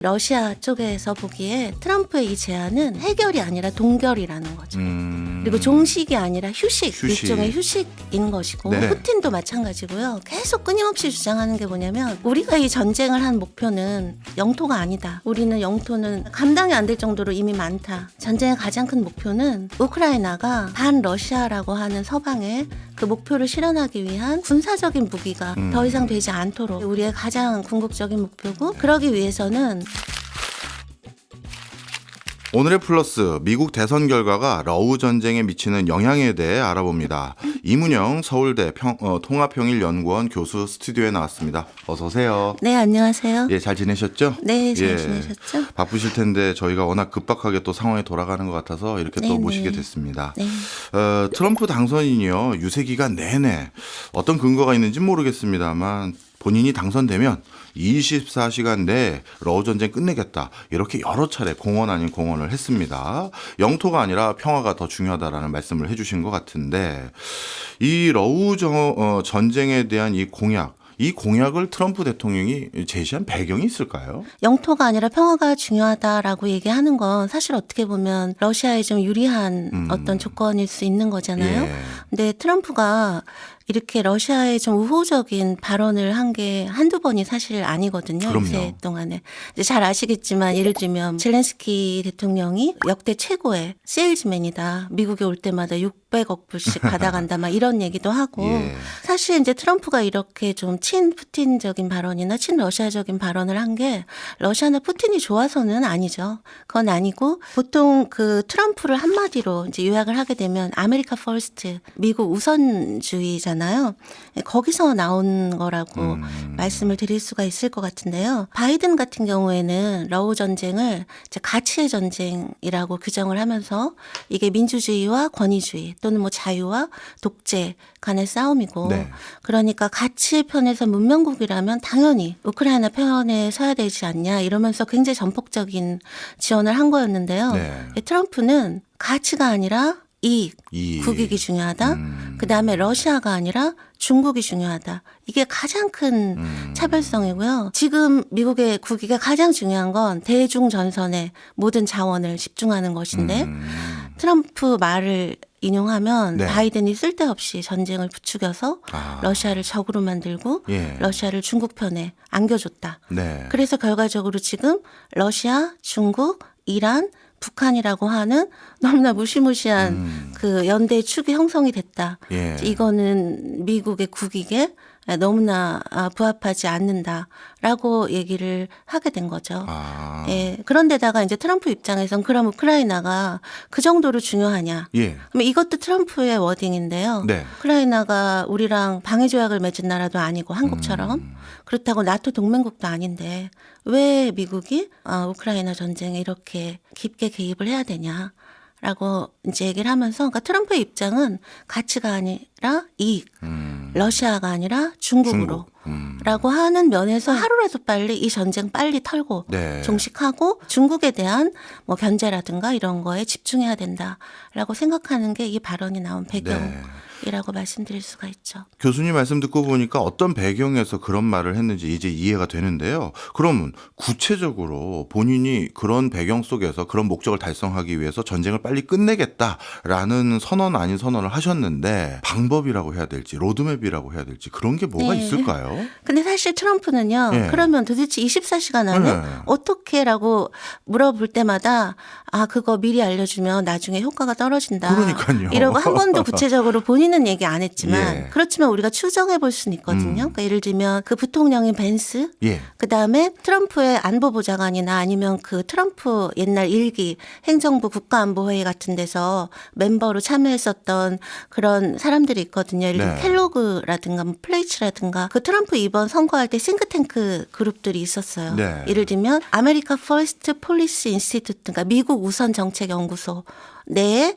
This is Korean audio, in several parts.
러시아 쪽에서 보기에 트럼프의 이 제안은 해결이 아니라 동결이라는 거죠. 그리고 종식이 아니라 휴식, 일종의 휴식인 것이고 네. 푸틴도 마찬가지고요. 계속 끊임없이 주장하는 게 뭐냐면 우리가 이 전쟁을 한 목표는 영토가 아니다. 우리는 영토는 감당이 안 될 정도로 이미 많다. 전쟁의 가장 큰 목표는 우크라이나가 반러시아라고 하는 서방의 그 목표를 실현하기 위한 군사적인 무기가 더 이상 되지 않도록 우리의 가장 궁극적인 목표고, 그러기 위해서는 오늘의 플러스, 미국 대선 결과가 러우 전쟁에 미치는 영향에 대해 알아봅니다. 이문영 서울대 통합형일연구원 교수 스튜디오에 나왔습니다. 어서 오세요. 네, 안녕하세요. 예, 잘 지내셨죠? 네, 잘 지내셨죠? 바쁘실 텐데 저희가 워낙 급박하게 또 상황이 돌아가는 것 같아서 이렇게 또 모시게 됐습니다. 네. 트럼프 당선인이요, 유세 기간 내내 어떤 근거가 있는지 모르겠습니다만 본인이 당선되면 24시간 내에 러우 전쟁 끝내겠다, 이렇게 여러 차례 공언 아닌 공언을 했습니다. 영토가 아니라 평화가 더 중요하다라는 말씀을 해주신 것 같은데, 이 러우 전쟁에 대한 이 공약을 트럼프 대통령이 제시한 배경이 있을까요? 영토가 아니라 평화가 중요하다라고 얘기하는 건 사실 어떻게 보면 러시아에 좀 유리한 어떤 조건일 수 있는 거잖아요. 예. 근데 트럼프가 이렇게 러시아에 좀 우호적인 발언을 한 게 한두 번이 사실 아니거든요. 그럼요. 유세 동안에. 이제 잘 아시겠지만 예를 들면 젤렌스키 대통령이 역대 최고의 세일즈맨이다. 미국에 올 때마다 600억 불씩 받아간다. 막 이런 얘기도 하고. 예. 사실 이제 트럼프가 이렇게 좀 친푸틴적인 발언이나 친러시아적인 발언을 한 게 러시아나 푸틴이 좋아서는 아니죠. 그건 아니고, 보통 그 트럼프를 한마디로 이제 요약을 하게 되면 아메리카 퍼스트, 미국 우선주의잖아요. 거기서 나온 거라고 말씀을 드릴 수가 있을 것 같은데요. 바이든 같은 경우에는 러우 전쟁을 이제 가치의 전쟁이라고 규정을 하면서 이게 민주주의와 권위주의 또는 뭐 자유와 독재 간의 싸움이고, 네. 그러니까 가치의 편에서 문명국이라면 당연히 우크라이나 편에 서야 되지 않냐 이러면서 굉장히 전폭적인 지원을 한 거였는데요. 네. 트럼프는 가치가 아니라 이익, 국익이 중요하다. 그다음에 러시아가 아니라 중국이 중요하다. 이게 가장 큰 차별성이고요. 지금 미국의 국익에 가장 중요한 건 대중전선에 모든 자원을 집중하는 것인데, 트럼프 말을 인용하면 네. 바이든이 쓸데없이 전쟁을 부추겨서 러시아를 적으로 만들고 예. 러시아를 중국 편에 안겨줬다. 네. 그래서 결과적으로 지금 러시아, 중국, 이란, 북한이라고 하는 너무나 무시무시한 그 연대의 축이 형성이 됐다. 예. 이거는 미국의 국익에 너무나 부합하지 않는다라고 얘기를 하게 된 거죠. 예. 그런데다가 이제 트럼프 입장에선 그럼 우크라이나가 그 정도로 중요하냐? 예. 그럼 이것도 트럼프의 워딩인데요. 네. 우크라이나가 우리랑 방위 조약을 맺은 나라도 아니고 한국처럼 그렇다고 나토 동맹국도 아닌데 왜 미국이 우크라이나 전쟁에 이렇게 깊게 개입을 해야 되냐? 라고 이제 얘기를 하면서, 그러니까 트럼프의 입장은 가치가 아니라 이익, 러시아가 아니라 중국으로 라고 하는 면에서 하루라도 빨리 이 전쟁 빨리 털고 네. 종식하고 중국에 대한 뭐 견제라든가 이런 거에 집중해야 된다라고 생각하는 게 이 발언이 나온 배경이라고 말씀드릴 수가 있죠. 교수님 말씀 듣고 보니까 어떤 배경에서 그런 말을 했는지 이제 이해가 되는데요. 그러면 구체적으로 본인이 그런 배경 속에서 그런 목적을 달성하기 위해서 전쟁을 빨리 끝내겠다라는 선언 아닌 선언을 하셨는데, 방법이라고 해야 될지 로드맵이라고 해야 될지 그런 게 뭐가 네. 있을까요? 근데 사실 트럼프는요. 예. 그러면 도대체 24시간 안에 네. 어떻게라고 물어볼 때마다 그거 미리 알려주면 나중에 효과가 떨어진다. 그러니까요. 이러고 한 번도 구체적으로 본인은 얘기 안 했지만 예. 그렇지만 우리가 추정해 볼 수는 있거든요. 그러니까 예를 들면 그 부통령인 벤스, 예. 그다음에 트럼프의 안보보좌관이나 아니면 그 트럼프 옛날 일기 행정부 국가안보회의 같은 데서 멤버로 참여했었던 그런 사람들이 있거든요. 예를 들면 네. 켈로그라든가 뭐 플레이츠라든가 그 트럼프 이번 선거할 때 싱크탱크 그룹들이 있었어요. 네. 예를 들면 아메리카 퍼스트 폴리시 인스티튜트, 그러니까 미국 우선 정책 연구소 내에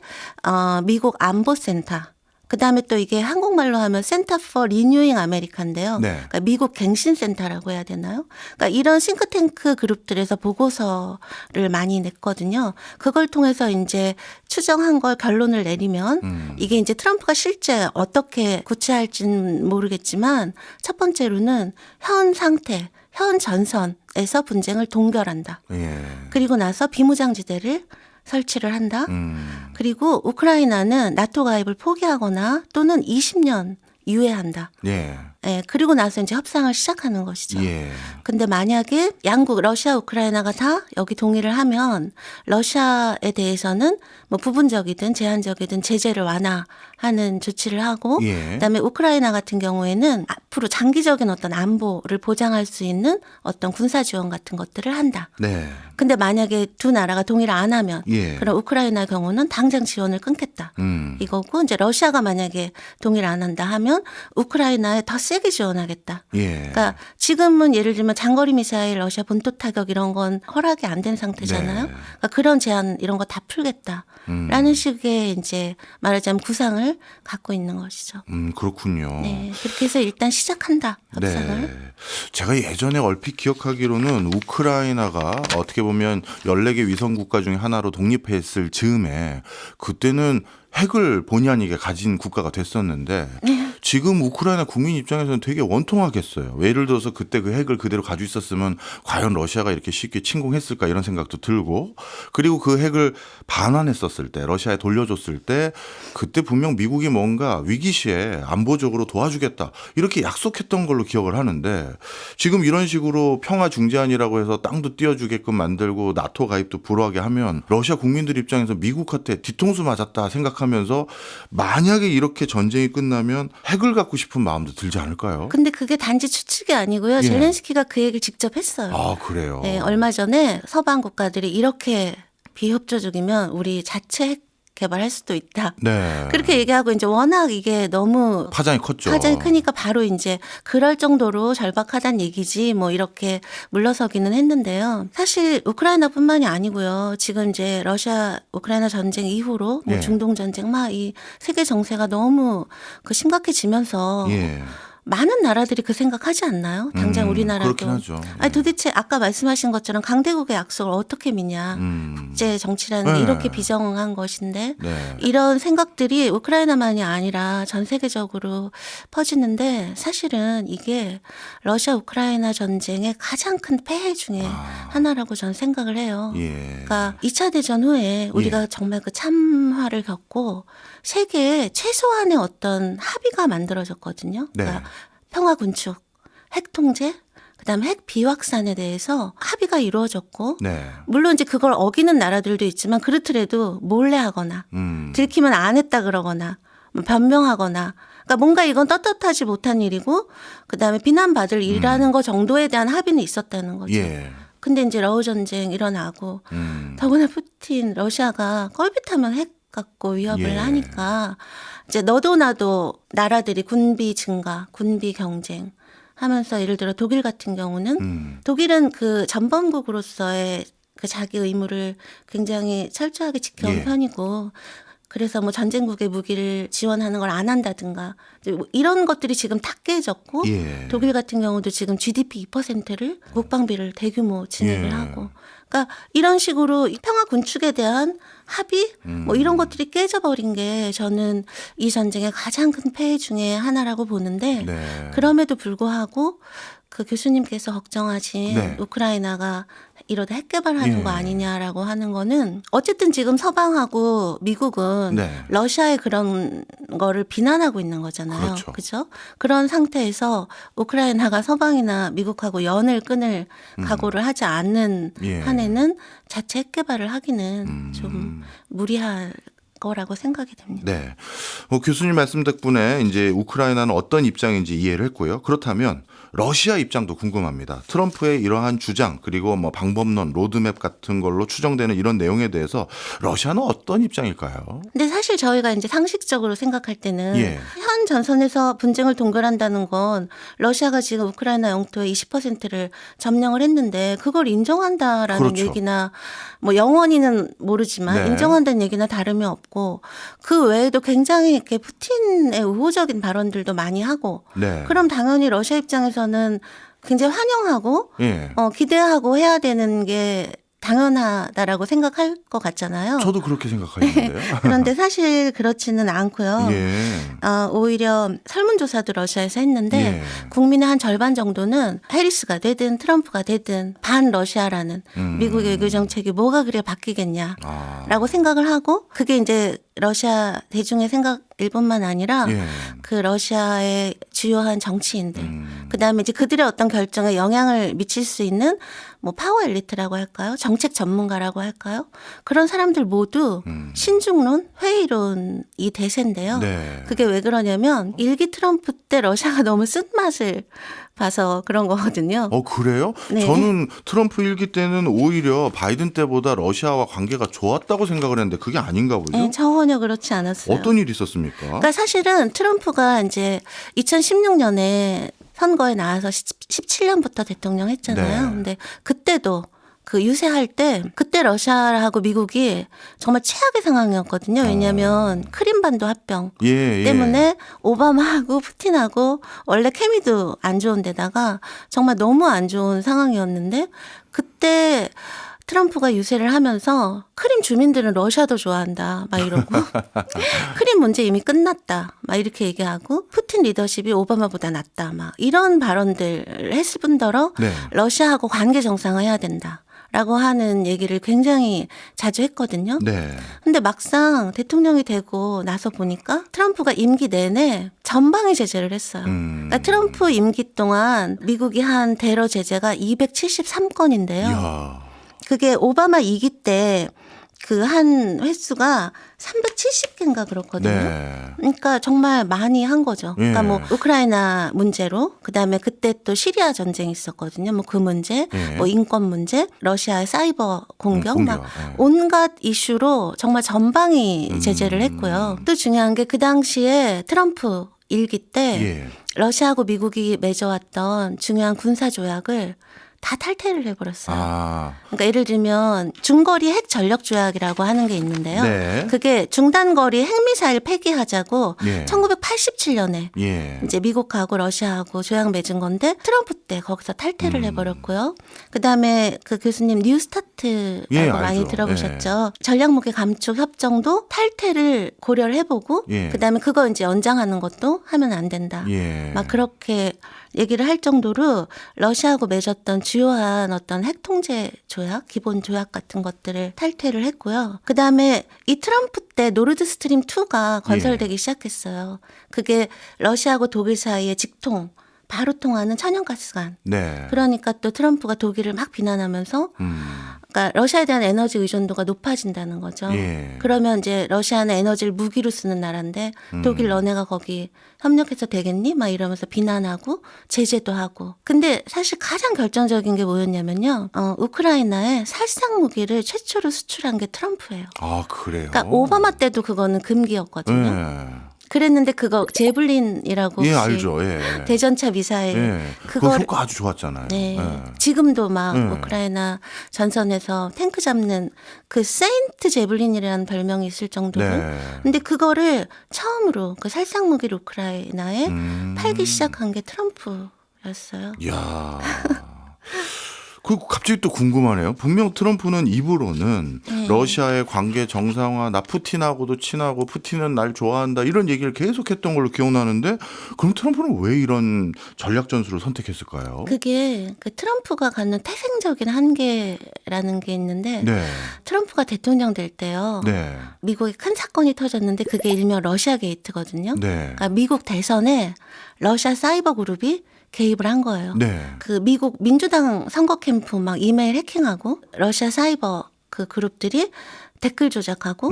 미국 안보센터, 그다음에 또 이게 한국말로 하면 센터 포 리뉴잉 아메리카인데요. 네. 그러니까 미국 갱신센터라고 해야 되나요? 그러니까 이런 싱크탱크 그룹들에서 보고서를 많이 냈거든요. 그걸 통해서 이제 추정한 걸 결론을 내리면 이게 이제 트럼프가 실제 어떻게 구체할지는 모르겠지만 첫 번째로는 현 상태, 현 전선 에서 분쟁을 동결한다. 예. 그리고 나서 비무장지대를 설치를 한다. 그리고 우크라이나는 나토 가입을 포기하거나 또는 20년 유예한다. 예. 예, 그리고 나서 이제 협상을 시작하는 것이죠. 예. 근데 만약에 양국 러시아, 우크라이나가 다 여기 동의를 하면 러시아에 대해서는 뭐 부분적이든 제한적이든 제재를 완화하는 조치를 하고 예. 그다음에 우크라이나 같은 경우에는 앞으로 장기적인 어떤 안보를 보장할 수 있는 어떤 군사 지원 같은 것들을 한다. 네. 근데 만약에 두 나라가 동의를 안 하면 예. 그럼 우크라이나 경우는 당장 지원을 끊겠다. 이거고 이제 러시아가 만약에 동의를 안 한다 하면 우크라이나에 더 세게 지원하겠다. 예. 그러니까 지금은 예를 들면 장거리 미사일 러시아 본토 타격 이런 건 허락이 안 된 상태잖아요. 네. 그러니까 그런 제한 이런 거 다 풀겠다라는 식의 이제 말하자면 구상을 갖고 있는 것이죠. 그렇군요. 네, 그렇게 해서 일단 시작한다 협상을. 네. 제가 예전에 얼핏 기억하기로는 우크라이나가 어떻게 보면 14개 위성 국가 중에 하나로 독립했을 즈음에 그때는 핵을 본의 아니게 가진 국가가 됐었는데 지금 우크라이나 국민 입장에서는 되게 원통하겠어요. 예를 들어서 그때 그 핵을 그대로 가지고 있었으면 과연 러시아가 이렇게 쉽게 침공했을까 이런 생각도 들고 그리고 그 핵을 반환했었을 때 러시아에 돌려줬을 때 그때 분명 미국이 뭔가 위기 시에 안보적으로 도와주겠다 이렇게 약속했던 걸로 기억을 하는데 지금 이런 식으로 평화 중재안이라고 해서 땅도 띄워주게끔 만들고 나토 가입도 불허하게 하면 러시아 국민들 입장에서 미국한테 뒤통수 맞았다 생각하면서 만약에 이렇게 전쟁이 끝나면 핵을 갖고 싶은 마음도 들지 않을까요? 근데 그게 단지 추측이 아니고요. 예. 젤렌스키가 그 얘기를 직접 했어요. 아 그래요. 네, 얼마 전에 서방 국가들이 이렇게 비협조적이면 우리 자체 핵 개발할 수도 있다. 네. 그렇게 얘기하고 이제 워낙 이게 너무 파장이 컸죠. 파장이 크니까 바로 이제 그럴 정도로 절박하다는 얘기지 뭐 이렇게 물러서기는 했는데요. 사실 우크라이나뿐만이 아니고요. 지금 이제 러시아 우크라이나 전쟁 이후로 뭐 예. 중동 전쟁 막 이 세계 정세가 너무 그 심각해지면서 예. 많은 나라들이 그 생각하지 않나요? 당장 우리나라도. 그렇긴 하죠. 아니 도대체 아까 말씀하신 것처럼 강대국의 약속을 어떻게 믿냐. 국제 정치라는 게 네. 이렇게 비정한 것인데 네. 이런 생각들이 우크라이나만이 아니라 전 세계적으로 퍼지는데 사실은 이게 러시아 우크라이나 전쟁의 가장 큰 폐해 중에 하나라고 저는 생각을 해요. 예. 그러니까 2차 대전 후에 우리가 정말 그 참화를 겪고 세계에 최소한의 어떤 합의가 만들어졌거든요. 네. 그러니까 평화 군축, 핵 통제, 그다음에 핵 비확산에 대해서 합의가 이루어졌고 네. 물론 이제 그걸 어기는 나라들도 있지만 그렇더라도 몰래 하거나 들키면 안 했다 그러거나 뭐 변명하거나 그러니까 뭔가 이건 떳떳하지 못한 일이고 그다음에 비난받을 일이라는 거 정도에 대한 합의는 있었다는 거죠. 예. 근데 이제 러우 전쟁 일어나고 더구나 푸틴 러시아가 껄핏하면 핵 갖고 위협을 예. 하니까 이제 너도 나도 나라들이 군비 증가, 군비 경쟁 하면서 예를 들어 독일 같은 경우는 독일은 그 전범국으로서의 그 자기 의무를 굉장히 철저하게 지켜온 예. 편이고 그래서 뭐 전쟁국의 무기를 지원하는 걸 안 한다든가 이제 뭐 이런 것들이 지금 다 깨졌고 예. 독일 같은 경우도 지금 GDP 2%를 국방비를 대규모 진액을 예. 하고 그러니까 이런 식으로 평화 군축에 대한 합의 뭐 이런 것들이 깨져버린 게 저는 이 전쟁의 가장 큰 폐해 중에 하나라고 보는데 네. 그럼에도 불구하고 그 교수님께서 걱정하신 네. 우크라이나가 이러다 핵 개발하는 예. 거 아니냐라고 하는 거는 어쨌든 지금 서방하고 미국은 네. 러시아의 그런 거를 비난하고 있는 거잖아요. 그렇죠. 그죠? 그런 상태에서 우크라이나가 서방이나 미국하고 연을 끊을 각오를 하지 않는 예. 한에는 자체 핵 개발을 하기는 좀 무리할 거라고 생각이 됩니다. 네. 교수님 말씀 덕분에 이제 우크라이나는 어떤 입장인지 이해를 했고요. 그렇다면 러시아 입장도 궁금합니다. 트럼프의 이러한 주장 그리고 뭐 방법론, 로드맵 같은 걸로 추정되는 이런 내용에 대해서 러시아는 어떤 입장일까요? 근데 사실 저희가 이제 상식적으로 생각할 때는 예. 현 전선에서 분쟁을 동결한다는 건 러시아가 지금 우크라이나 영토의 20%를 점령을 했는데 그걸 인정한다라는 그렇죠. 얘기나 뭐 영원히는 모르지만 네. 인정한다는 얘기나 다름이 없고 그 외에도 굉장히 이렇게 푸틴의 우호적인 발언들도 많이 하고 네. 그럼 당연히 러시아 입장에서는 굉장히 환영하고 예. 기대하고 해야 되는 게 당연하다라고 생각할 것 같잖아요. 저도 그렇게 생각하는데요. 그런데 사실 그렇지는 않고요. 예. 오히려 설문조사도 러시아에서 했는데 예. 국민의 한 절반 정도는 해리스가 되든 트럼프가 되든 반 러시아라는 미국의 외교 정책이 뭐가 그래 바뀌겠냐라고 생각을 하고 그게 이제 러시아 대중의 생각일 뿐만 아니라 예. 그 러시아의 주요한 정치인들 그다음에 이제 그들의 어떤 결정에 영향을 미칠 수 있는 뭐 파워 엘리트라고 할까요? 정책 전문가라고 할까요? 그런 사람들 모두 신중론, 회의론이 대세인데요. 네. 그게 왜 그러냐면 일기 트럼프 때 러시아가 너무 쓴맛을 봐서 그런 거거든요. 그래요? 네. 저는 트럼프 일기 때는 오히려 바이든 때보다 러시아와 관계가 좋았다고 생각을 했는데 그게 아닌가 보죠? 네, 전혀 그렇지 않았어요. 어떤 일이 있었습니까? 그러니까 사실은 트럼프가 이제 2016년에 선거에 나와서 17년부터 대통령 했잖아요. 네. 근데 그때도 그 유세할 때 그때 러시아하고 미국이 정말 최악의 상황이었거든요. 왜냐하면 크림반도 합병 예. 때문에 오바마하고 푸틴하고 원래 케미도 안 좋은 데다가 정말 너무 안 좋은 상황이었는데 그때 트럼프가 유세를 하면서 크림 주민들은 러시아도 좋아한다 막 이러고 크림 문제 이미 끝났다 막 이렇게 얘기하고 푸틴 리더십이 오바마보다 낫다 막 이런 발언들을 했을 뿐더러 네. 러시아하고 관계 정상화해야 된다. 라고 하는 얘기를 굉장히 자주 했거든요. 네. 근데 막상 대통령이 되고 나서 보니까 트럼프가 임기 내내 전방위 제재를 했어요. 그러니까 트럼프 임기 동안 미국이 한 대러 제재가 273건인데요. 이야. 그게 오바마 2기 때 그 한 횟수가 370개인가 그렇거든요. 네. 그러니까 정말 많이 한 거죠. 그러니까 예. 뭐 우크라이나 문제로 그다음에 그때 또 시리아 전쟁이 있었거든요. 뭐 그 문제, 예. 뭐 인권 문제, 러시아의 사이버 공격 막 예. 온갖 이슈로 정말 전방위 제재를 했고요. 또 중요한 게 그 당시에 트럼프 일기 때 예. 러시아하고 미국이 맺어왔던 중요한 군사 조약을 다 탈퇴를 해버렸어요. 그러니까 예를 들면 중거리 핵 전력 조약이라고 하는 게 있는데요. 네. 그게 중단거리 핵미사일 폐기하자고 예. 1987년에 예. 이제 미국하고 러시아하고 조약 맺은 건데 트럼프 때 거기서 탈퇴를 해버렸고요. 그다음에 그 교수님 뉴스타트라고 예, 많이 알죠. 들어보셨죠. 전략무기 감축 협정도 탈퇴를 고려를 해보고 예. 그다음에 그거 이제 연장하는 것도 하면 안 된다. 예. 막 그렇게 얘기를 할 정도로 러시아하고 맺었던 주요한 어떤 핵 통제 조약, 기본 조약 같은 것들을 탈퇴를 했고요. 그다음에 이 트럼프 때 노르드 스트림 2가 건설되기 시작했어요. 그게 러시아하고 독일 사이의 직통 바로 통하는 천연가스관. 네. 그러니까 또 트럼프가 독일을 막 비난하면서 그러니까 러시아에 대한 에너지 의존도가 높아진다는 거죠. 예. 그러면 이제 러시아는 에너지를 무기로 쓰는 나라인데 독일 너네가 거기 협력해서 되겠니? 막 이러면서 비난하고 제재도 하고. 근데 사실 가장 결정적인 게 뭐였냐면요. 우크라이나에 살상 무기를 최초로 수출한 게 트럼프예요. 아, 그래요? 그러니까 오바마 때도 그거는 금기였거든요. 예. 그랬는데 그거 제블린이라고 예, 혹시 알죠. 예. 대전차 미사일 예. 그거 효과 아주 좋았잖아요. 네. 예. 지금도 막 우크라이나 전선에서 탱크 잡는 그 세인트 제블린이라는 별명이 있을 정도로. 네. 근데 그거를 처음으로 그 살상 무기를 우크라이나에 팔기 시작한 게 트럼프였어요. 이야. 그 갑자기 또 궁금하네요. 분명 트럼프는 입으로는 러시아의 관계 정상화, 나 푸틴하고도 친하고 푸틴은 날 좋아한다 이런 얘기를 계속했던 걸로 기억나는데 그럼 트럼프는 왜 이런 전략 전술을 선택했을까요? 그게 그 트럼프가 갖는 태생적인 한계라는 게 있는데 네, 트럼프가 대통령 될 때요. 네, 미국에 큰 사건이 터졌는데 그게 일명 러시아 게이트거든요. 네, 그러니까 미국 대선에 러시아 사이버 그룹이 개입을 한 거예요. 네. 그 미국 민주당 선거 캠프 막 이메일 해킹하고 러시아 사이버 그 그룹들이 댓글 조작하고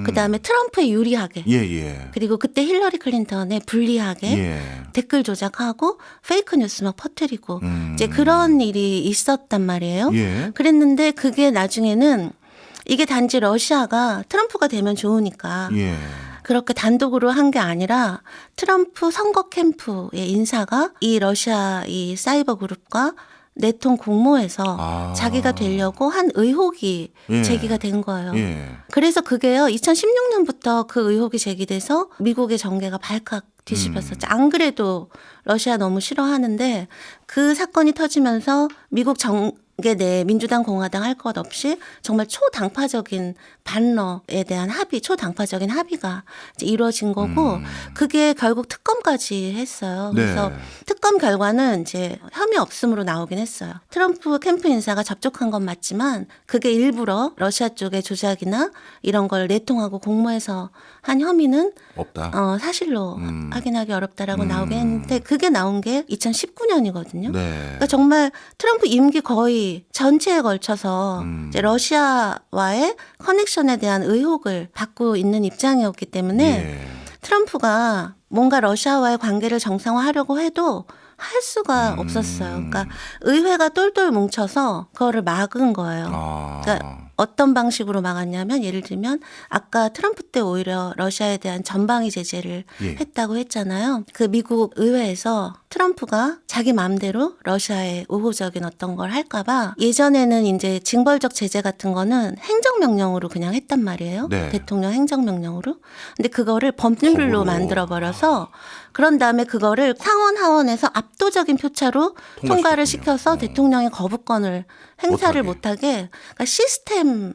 그다음에 트럼프에 유리하게 예, 예, 그리고 그때 힐러리 클린턴에 불리하게 예. 댓글 조작하고 페이크 뉴스 막 퍼뜨리고 이제 그런 일이 있었단 말이에요. 예. 그랬는데 그게 나중에는 이게 단지 러시아가 트럼프가 되면 좋으니까 예. 그렇게 단독으로 한 게 아니라 트럼프 선거 캠프의 인사가 이 러시아 이 사이버 그룹과 내통 공모해서 자기가 되려고 한 의혹이 예. 제기가 된 거예요. 예. 그래서 그게요. 2016년부터 그 의혹이 제기돼서 미국의 정계가 발칵 뒤집혔었죠. 안 그래도 러시아 너무 싫어하는데 그 사건이 터지면서 미국 게 내 민주당 공화당 할 것 없이 정말 초당파적인 반러에 대한 합의, 초당파적인 합의가 이제 이루어진 거고 그게 결국 특검까지 했어요. 그래서 네. 특검 결과는 이제 혐의 없음으로 나오긴 했어요. 트럼프 캠프 인사가 접촉한 건 맞지만 그게 일부러 러시아 쪽의 조작이나 이런 걸 내통하고 공모해서 한 혐의는 없다. 사실로 확인하기 어렵다라고 나오긴 했는데 그게 나온 게 2019년이거든요. 네. 그러니까 정말 트럼프 임기 거의 전체에 걸쳐서 이제 러시아와의 커넥션에 대한 의혹을 받고 있는 입장이었기 때문에 예. 트럼프가 뭔가 러시아와의 관계를 정상화하려고 해도 할 수가 없었어요. 그러니까 의회가 똘똘 뭉쳐서 그거를 막은 거예요. 아. 그러니까 어떤 방식으로 막았냐면 예를 들면 아까 트럼프 때 오히려 러시아에 대한 전방위 제재를 예. 했다고 했잖아요. 그 미국 의회에서 트럼프가 자기 마음대로 러시아에 우호적인 어떤 걸 할까봐 예전에는 이제 징벌적 제재 같은 거는 행정명령으로 그냥 했단 말이에요. 네. 대통령 행정명령으로. 근데 그거를 법률로 법으로. 만들어버려서 그런 다음에 그거를 상원 하원에서 압도적인 표차로 통과를 통과시켰군요. 시켜서 대통령의 거부권을 행사를 못하게 그러니까 시스템을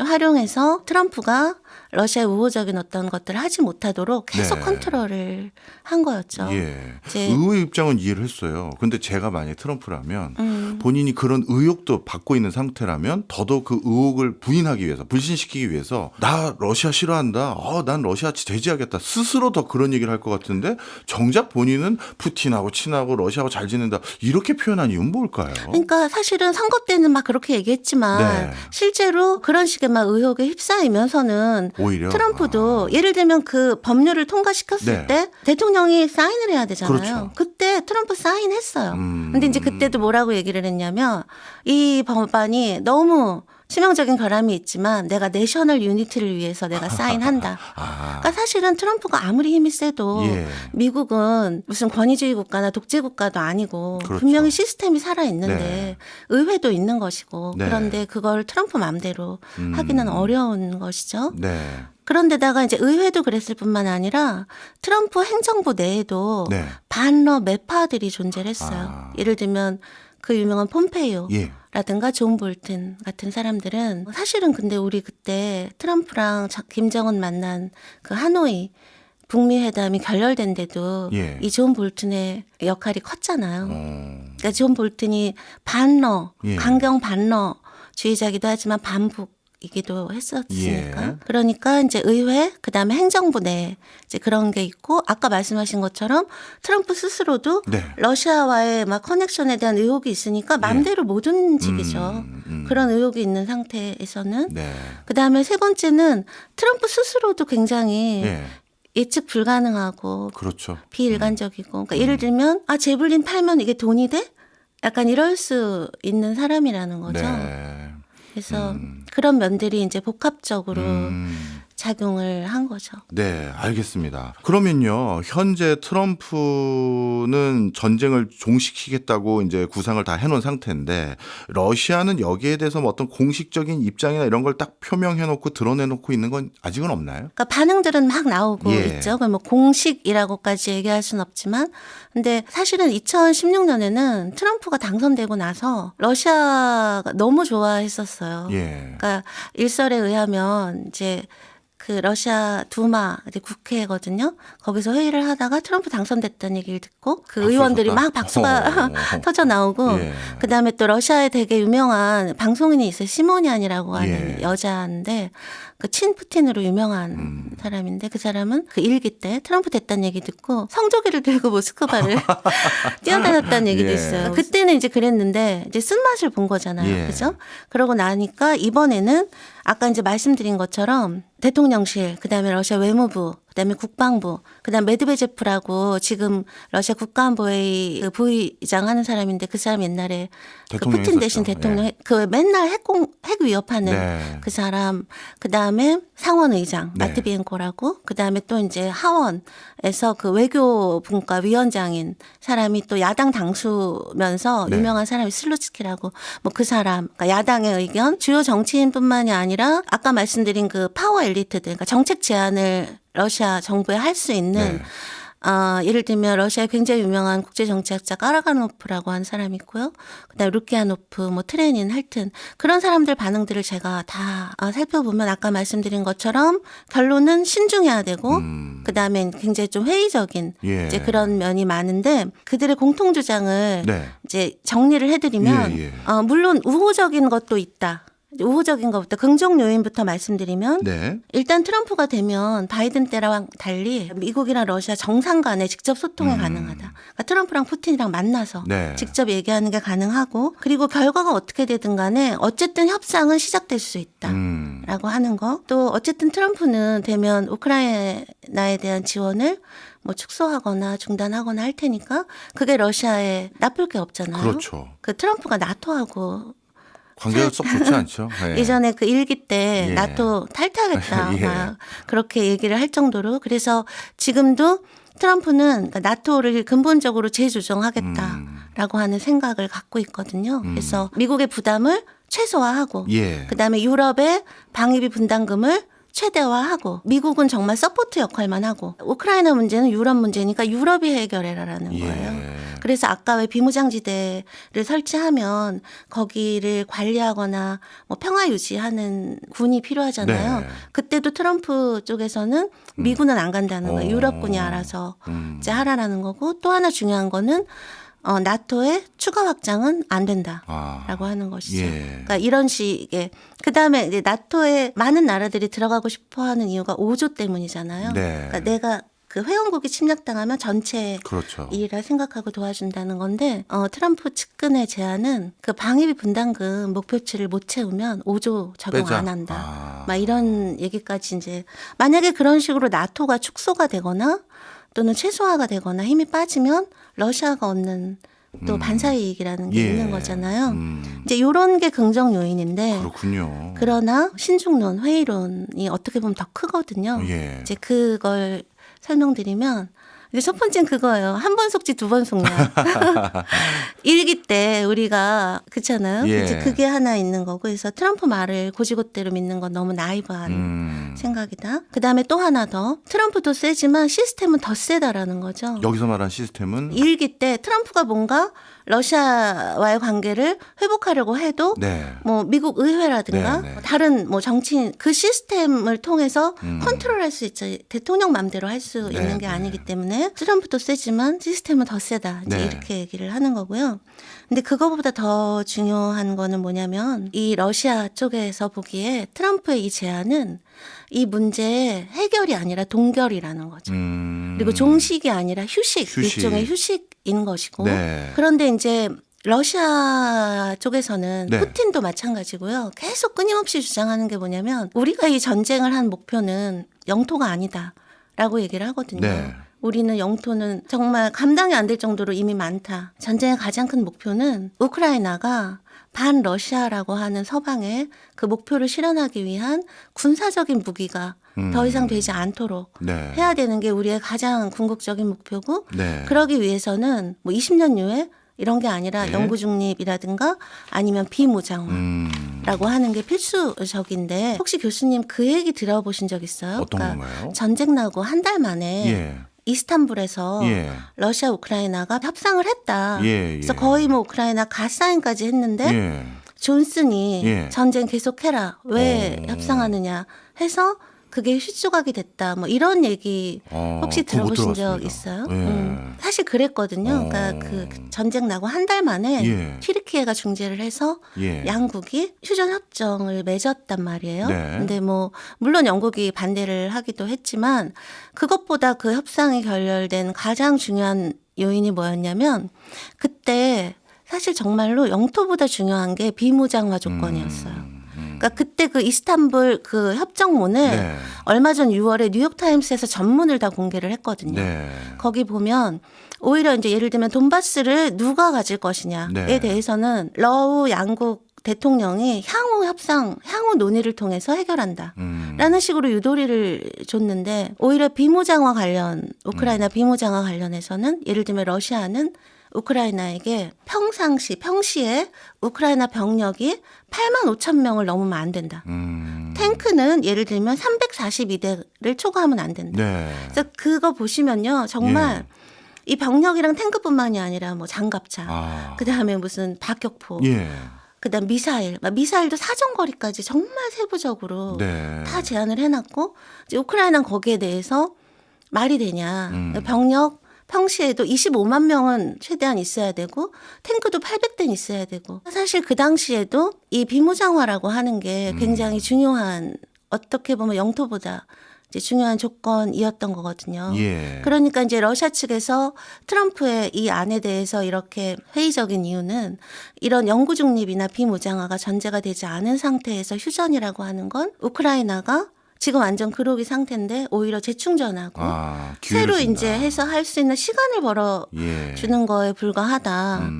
활용해서 트럼프가 러시아의 우호적인 어떤 것들을 하지 못하도록 계속 네. 컨트롤을 한 거였죠. 예. 이제 의회 입장은 이해를 했어요. 근데 제가 만약에 트럼프라면 본인이 그런 의혹도 받고 있는 상태라면 더더욱 그 의혹을 부인하기 위해서, 불신시키기 위해서 나 러시아 싫어한다. 난 러시아 제재하겠다. 스스로 더 그런 얘기를 할 것 같은데 정작 본인은 푸틴하고 친하고 러시아하고 잘 지낸다. 이렇게 표현한 이유는 뭘까요? 그러니까 사실은 선거 때는 막 그렇게 얘기했지만 네. 실제로 그런 식의 막 의혹에 휩싸이면서는 오히려 트럼프도 예를 들면 그 법률을 통과시켰을 네. 때 대통령이 사인을 해야 되잖아요. 그렇죠. 그때 트럼프 사인했어요. 근데 이제 그때도 뭐라고 얘기를 했냐면 이 법안이 너무 치명적인 결함이 있지만 내가 내셔널 유니티를 위해서 내가 사인한다. 그러니까 사실은 트럼프가 아무리 힘이 세도 예. 미국은 무슨 권위주의 국가나 독재 국가도 아니고 그렇죠. 분명히 시스템이 살아 있는데 네. 의회도 있는 것이고 네. 그런데 그걸 트럼프 마음대로 하기는 어려운 것이죠. 네. 그런데다가 이제 의회도 그랬을 뿐만 아니라 트럼프 행정부 내에도 네. 반러 매파들이 존재를 했어요. 아. 예를 들면 그 유명한 폼페이오 예. 라든가 존 볼튼 같은 사람들은 사실은 근데 우리 그때 트럼프랑 김정은 만난 그 하노이 북미 회담이 결렬된데도 예. 이 존 볼튼의 역할이 컸잖아요. 어. 그러니까 존 볼튼이 반러, 예. 강경 반러주의자기도 하지만 반북이기도 했었으니까. 예. 그러니까 이제 의회, 그다음에 행정부 내에 이제 그런 게 있고 아까 말씀하신 것처럼 트럼프 스스로도 네. 러시아와의 막 커넥션에 대한 의혹이 있으니까 마음대로 못 움직이죠. 음. 그런 의혹이 있는 상태에서는. 네. 그다음에 세 번째는 트럼프 스스로도 굉장히 예. 예측 불가능하고 그렇죠. 비일관적이고. 그러니까 예를 들면 제블린 팔면 이게 돈이 돼? 약간 이럴 수 있는 사람이라는 거죠. 네. 그래서 그런 면들이 이제 복합적으로 작용을 한 거죠. 네, 알겠습니다. 그러면요, 현재 트럼프는 전쟁을 종식시키겠다고 이제 구상을 다 해놓은 상태인데, 러시아는 여기에 대해서 뭐 어떤 공식적인 입장이나 이런 걸 딱 표명해놓고 드러내놓고 있는 건 아직은 없나요? 그러니까 반응들은 막 나오고 예. 있죠. 뭐 공식이라고까지 얘기할 수는 없지만, 근데 사실은 2016년에는 트럼프가 당선되고 나서 러시아가 너무 좋아했었어요. 예. 그러니까 일설에 의하면 이제 그 러시아 두마 이제 국회거든요. 거기서 회의를 하다가 트럼프 당선됐다는 얘기를 듣고 그 박수 의원들이 쳤다? 막 박수가 터져 나오고 예. 그다음에 또 러시아에 되게 유명한 방송인이 있어요. 시모니안이라고 하는 예. 여자인데 그 친푸틴으로 유명한 사람인데 그 사람은 그 일기 때 트럼프 됐다는 얘기 듣고 성조기를 들고 모스크바를 뛰어다녔다는 얘기도 예. 있어요. 그때는 이제 그랬는데 이제 쓴맛을 본 거잖아요. 예. 그죠? 그러고 나니까 이번에는 아까 이제 말씀드린 것처럼 대통령실, 그다음에 러시아 외무부, 그다음에 국방부, 그다음 메드베제프라고 지금 러시아 국가안보회의 그 부의장 하는 사람인데 그 사람 옛날에 그 대통령 푸틴 대신 했었죠. 대통령 예. 그 맨날 핵 위협하는 네. 그 사람, 그다음에 상원의장 네. 마트비엔코라고, 그다음에 또 이제 하원에서 그 외교분과 위원장인 사람이 또 야당 당수면서 네. 유명한 사람이 슬루츠키라고 뭐 그 사람, 그러니까 야당의 의견, 주요 정치인뿐만이 아니라 아까 말씀드린 그 파워 엘리트들, 그러니까 정책 제안을 러시아 정부에 할 수 있는 네. 예를 들면 러시아에 굉장히 유명한 국제정치학자 까라가노프라고 하는 사람이 있고요. 그다음에 루키아노프, 뭐 트레닌, 하여튼 그런 사람들 반응들을 제가 다 살펴보면 아까 말씀드린 것처럼 결론은 신중해야 되고 그다음에 굉장히 좀 회의적인 예. 이제 그런 면이 많은데 그들의 공통 주장을 네. 이제 정리를 해드리면 예. 물론 우호적인 것도 있다. 우호적인 것부터 긍정 요인부터 말씀드리면 네. 일단 트럼프가 되면 바이든 때랑 달리 미국이랑 러시아 정상 간에 직접 소통이 가능하다. 그러니까 트럼프랑 푸틴이랑 만나서 네. 직접 얘기하는 게 가능하고 그리고 결과가 어떻게 되든 간에 어쨌든 협상은 시작될 수 있다. 라고 하는 거. 또 어쨌든 트럼프는 되면 우크라이나에 대한 지원을 뭐 축소하거나 중단하거나 할 테니까 그게 러시아에 나쁠 게 없잖아요. 그렇죠. 그 트럼프가 나토하고 관계가 썩 좋지 않죠. 예. 예전에 그 일기 때 예. 나토 탈퇴하겠다 예. 막 그렇게 얘기를 할 정도로 그래서 지금도 트럼프는 나토를 근본적으로 재조정하겠다라고 하는 생각을 갖고 있거든요. 그래서 미국의 부담을 최소화하고 예. 그다음에 유럽의 방위비 분담금을 최대화하고 미국은 정말 서포트 역할만 하고 우크라이나 문제는 유럽 문제니까 유럽이 해결해라라는 거예요. 예. 그래서 아까 왜 비무장지대를 설치하면 거기를 관리하거나 뭐 평화 유지하는 군이 필요하잖아요. 네. 그때도 트럼프 쪽에서는 미군은 안 간다는 거예요. 유럽군이 알아서 이제 하라라는 거고 또 하나 중요한 거는 나토의 추가 확장은 안 된다라고 하는 것이죠. 예. 그러니까 이런 식의 그다음에 이제 나토에 많은 나라들이 들어가고 싶어하는 이유가 5조 때문이잖아요. 네. 그러니까 내가 그 회원국이 침략당하면 전체 그렇죠. 일이라 생각하고 도와준다는 건데 트럼프 측근의 제안은 그 방위비 분담금 목표치를 못 채우면 5조 적용 빼자. 안 한다. 막 이런 얘기까지 이제 만약에 그런 식으로 나토가 축소가 되거나 또는 최소화가 되거나 힘이 빠지면 러시아가 얻는 또 반사이익이라는 게 예. 있는 거잖아요. 이제 이런 게 긍정 요인인데 그렇군요. 그러나 신중론, 회의론이 어떻게 보면 더 크거든요. 예. 이제 그걸 설명드리면 이제 첫 번째는 그거예요. 한 번 속지 두 번 속냐. 일기 때 우리가 그렇잖아요. 예. 이제 그게 하나 있는 거고 그래서 트럼프 말을 고지고대로 믿는 건 너무 나이브한 생각이다. 그다음에 또 하나 더 트럼프도 세지만 시스템은 더 세다라는 거죠. 여기서 말한 시스템은 일기 때 트럼프가 뭔가 러시아와의 관계를 회복하려고 해도 네. 뭐 미국 의회라든가 네, 네. 다른 뭐 정치인 그 시스템을 통해서 컨트롤할 수 있죠. 대통령 맘대로 할 수 네, 있는 게 네. 아니기 때문에 트럼프도 세지만 시스템은 더 세다. 이제 네. 이렇게 얘기를 하는 거고요. 근데 그거보다 더 중요한 거는 뭐냐면 이 러시아 쪽에서 보기에 트럼프의 이 제안은 이 문제의 해결이 아니라 동결이라는 거죠. 그리고 종식이 아니라 휴식, 일종의 휴식인 것이고. 네. 그런데 이제 러시아 쪽에서는 네. 푸틴도 마찬가지고요. 계속 끊임없이 주장하는 게 뭐냐면 우리가 이 전쟁을 한 목표는 영토가 아니다라고 얘기를 하거든요. 네. 우리는 영토는 정말 감당이 안 될 정도로 이미 많다. 전쟁의 가장 큰 목표는 우크라이나가 반 러시아라고 하는 서방의 그 목표를 실현하기 위한 군사적인 무기가 더 이상 되지 않도록 네. 해야 되는 게 우리의 가장 궁극적인 목표고 네. 그러기 위해서는 뭐 20년 이후에 이런 게 아니라 네. 영구 중립이라든가 아니면 비무장화라고 하는 게 필수적인데 혹시 교수님 그 얘기 들어보신 적 있어요? 어떤 건가요? 전쟁 나고 한 달 만에 예. 이스탄불에서 예. 러시아 우크라이나가 협상을 했다. 예, 그래서 예. 거의 뭐 우크라이나 갓사인까지 했는데 예. 존슨이 예. 전쟁 계속해라. 왜 협상하느냐 해서 그게 휘조각이 됐다. 뭐 이런 얘기 혹시 그거 못 들어보신 적 들어봤습니다. 있어요? 예. 사실 그랬거든요. 그러니까 그 전쟁 나고 한 달 만에 예. 튀르키예가 중재를 해서 예. 양국이 휴전 협정을 맺었단 말이에요. 네. 근데 뭐 물론 영국이 반대를 하기도 했지만 그것보다 그 협상이 결렬된 가장 중요한 요인이 뭐였냐면 그때 사실 정말로 영토보다 중요한 게 비무장화 조건이었어요. 그러니까 그때 그 이스탄불 그 협정문을 네. 얼마 전 6월에 뉴욕타임스에서 전문을 다 공개를 했거든요. 네. 거기 보면 오히려 이제 예를 들면 돈바스를 누가 가질 것이냐에 네. 대해서는 러우 양국 대통령이 향후 협상, 향후 논의를 통해서 해결한다. 라는 식으로 유도리를 줬는데 오히려 비무장화 관련, 우크라이나 비무장화 관련해서는 예를 들면 러시아는 우크라이나에게 평시에 우크라이나 병력이 8만 5천 명을 넘으면 안 된다. 탱크는 예를 들면 342대를 초과하면 안 된다. 네. 그래서 그거 보시면요. 정말 이 병력이랑 탱크뿐만이 아니라 뭐 장갑차, 그다음에 무슨 박격포, 그다음 미사일도 사정거리까지 정말 세부적으로 네. 다 제한을 해놨고 이제 우크라이나는 거기에 대해서 말이 되냐. 병력 평시에도 25만 명은 최대한 있어야 되고 탱크도 800대는 있어야 되고 사실 그 당시에도 이 비무장화라고 하는 게 굉장히 중요한 어떻게 보면 영토보다 이제 중요한 조건이었던 거거든요. 그러니까 이제 러시아 측에서 트럼프의 이 안에 대해서 이렇게 회의적인 이유는 이런 영구 중립이나 비무장화가 전제가 되지 않은 상태에서 휴전이라고 하는 건 우크라이나가 지금 완전 그러기 상태인데 오히려 재충전하고 새로 준다. 이제 해서 할 수 있는 시간을 벌어 주는 거에 불과하다.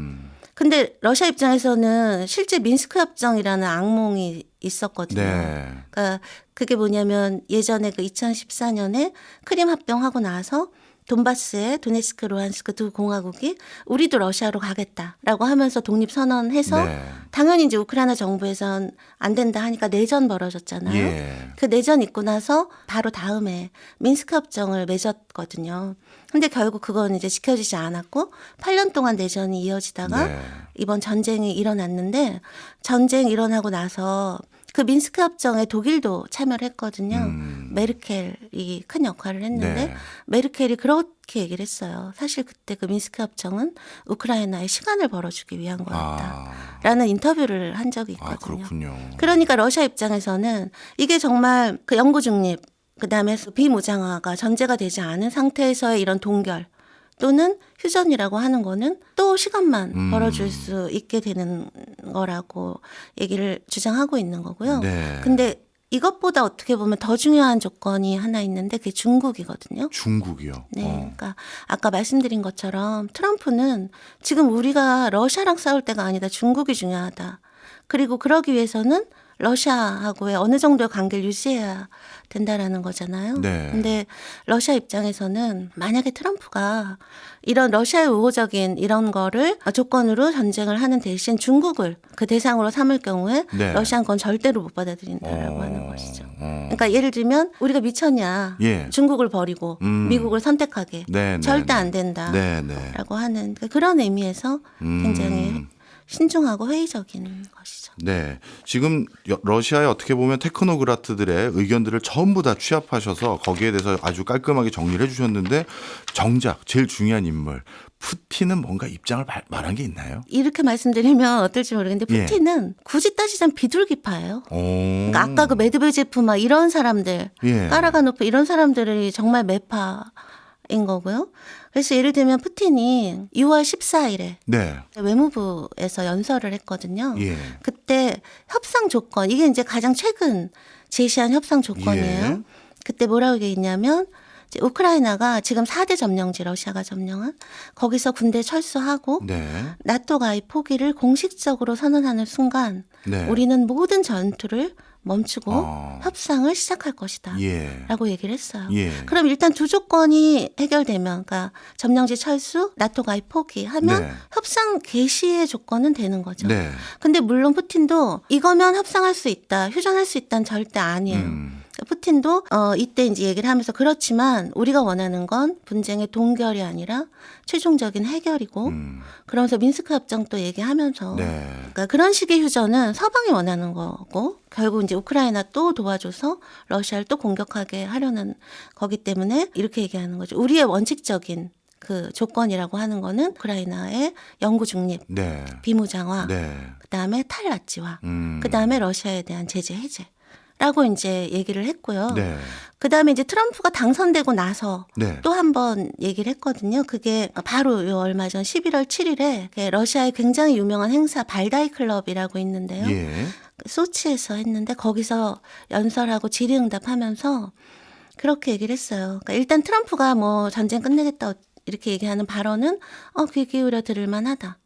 근데 러시아 입장에서는 실제 민스크 협정이라는 악몽이 있었거든요. 그러니까 그게 뭐냐면 예전에 그 2014년에 크림 합병하고 나서 돈바스에 도네츠크, 루한스크 두 공화국이 우리도 러시아로 가겠다라고 하면서 독립선언해서 당연히 이제 우크라이나 정부에선 안 된다 하니까 내전 벌어졌잖아요. 그 내전 있고 나서 바로 다음에 민스크 협정을 맺었거든요. 근데 결국 그건 이제 지켜지지 않았고 8년 동안 내전이 이어지다가 이번 전쟁이 일어났는데 전쟁 일어나고 나서 그 민스크 협정에 독일도 참여를 했거든요. 메르켈이 큰 역할을 했는데 메르켈이 그렇게 얘기를 했어요. 사실 그때 그 민스크 협정은 우크라이나에 시간을 벌어주기 위한 거였다라는 인터뷰를 한 적이 있거든요. 그렇군요. 그러니까 러시아 입장에서는 이게 정말 그 영구 중립 그다음에 비무장화가 전제가 되지 않은 상태에서의 이런 동결 또는 휴전이라고 하는 거는 또 시간만 벌어줄 수 있게 되는 거라고 얘기를 주장하고 있는 거고요. 근데 이것보다 어떻게 보면 더 중요한 조건이 하나 있는데 그게 중국이거든요. 중국이요? 네. 그러니까 아까 말씀드린 것처럼 트럼프는 지금 우리가 러시아랑 싸울 때가 아니다. 중국이 중요하다. 그리고 그러기 위해서는 러시아하고의 어느 정도의 관계를 유지해야 된다라는 거잖아요. 근데 러시아 입장에서는 만약에 트럼프가 이런 러시아의 우호적인 이런 거를 조건으로 전쟁을 하는 대신 중국을 그 대상으로 삼을 경우에 러시아는 그건 절대로 못 받아들인다라고 하는 것이죠. 그러니까 예를 들면 우리가 미쳤냐. 중국을 버리고 미국을 선택하게. 절대 안 된다라고 하는 그런 의미에서 굉장히 신중하고 회의적인 것이죠. 네. 지금 러시아의 어떻게 보면 테크노크라트들의 의견들을 전부 다 취합하셔서 거기에 대해서 아주 깔끔하게 정리를 해주셨는데 정작 제일 중요한 인물 푸틴은 뭔가 입장을 말한 게 있나요? 이렇게 말씀드리면 어떨지 모르겠는데 푸틴은 굳이 따지자면 비둘기파예요. 그러니까 아까 그 메드베제프 막 이런 사람들 까라가노프 이런 사람들이 정말 매파인 거고요. 그래서 예를 들면 푸틴이 6월 14일에 외무부에서 연설을 했거든요. 그때 협상 조건 이게 이제 가장 최근 제시한 협상 조건이에요. 그때 뭐라고 얘기했냐면 이제 우크라이나가 지금 4대 점령지 러시아가 점령한 거기서 군대 철수하고 나토 가입 포기를 공식적으로 선언하는 순간 우리는 모든 전투를 멈추고 협상을 시작할 것이다 라고 얘기를 했어요. 그럼 일단 두 조건이 해결되면 그러니까 점령지 철수, 나토 가입 포기하면 협상 개시의 조건은 되는 거죠. 근데 물론 푸틴도 이거면 협상할 수 있다, 휴전할 수 있다는 절대 아니에요. 푸틴도 이때 이제 얘기를 하면서 그렇지만 우리가 원하는 건 분쟁의 동결이 아니라 최종적인 해결이고 그러면서 민스크 협정 또 얘기하면서 그러니까 그런 식의 휴전은 서방이 원하는 거고 결국 이제 우크라이나 또 도와줘서 러시아를 또 공격하게 하려는 거기 때문에 이렇게 얘기하는 거죠. 우리의 원칙적인 그 조건이라고 하는 거는 우크라이나의 영구 중립, 비무장화, 그다음에 탈나치화, 그다음에 러시아에 대한 제재 해제. 라고 이제 얘기를 했고요. 그다음에 이제 트럼프가 당선되고 나서 또 한 번 얘기를 했거든요. 그게 바로 요 얼마 전 11월 7일에 러시아의 굉장히 유명한 행사 발다이 클럽이라고 있는데요. 소치에서 했는데 거기서 연설하고 질의응답하면서 그렇게 얘기를 했어요. 그러니까 일단 트럼프가 뭐 전쟁 끝내겠다 이렇게 얘기하는 발언은 귀 기울여 들을 만하다.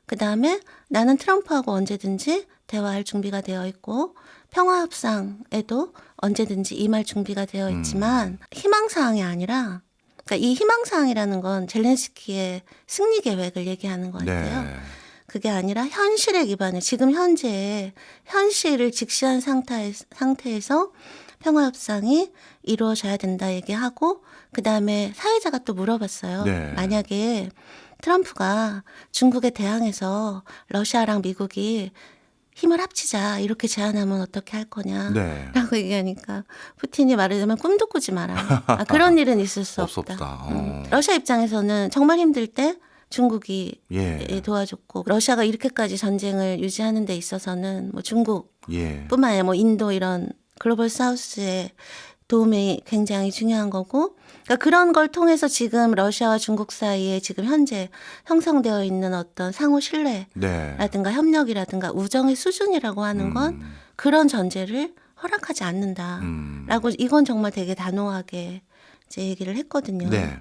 그다음에 나는 트럼프하고 언제든지 대화할 준비가 되어 있고 평화협상에도 언제든지 임할 준비가 되어 있지만 희망사항이 아니라 그러니까 이 희망사항이라는 건 젤렌스키의 승리 계획을 얘기하는 것 같아요. 그게 아니라 현실에 기반해 지금 현재의 현실을 직시한 상태에서 평화협상이 이루어져야 된다 얘기하고 그다음에 사회자가 또 물어봤어요. 네. 만약에 트럼프가 중국에 대항해서 러시아랑 미국이 힘을 합치자 이렇게 제안하면 어떻게 할 거냐라고 네. 얘기하니까 푸틴이 말하자면 꿈도 꾸지 마라. 그런 일은 있을 수 없다. 없다. 러시아 입장에서는 정말 힘들 때 중국이 예. 도와줬고 러시아가 이렇게까지 전쟁을 유지하는 데 있어서는 뭐 중국뿐만 예. 아니라 뭐 인도 이런 글로벌 사우스의 도움이 굉장히 중요한 거고 그러니까 그런 걸 통해서 지금 러시아와 중국 사이에 지금 현재 형성되어 있는 어떤 상호 신뢰라든가 네. 협력이라든가 우정의 수준이라고 하는 건 그런 전제를 허락하지 않는다라고 이건 정말 되게 단호하게 이제 얘기를 했거든요. 네.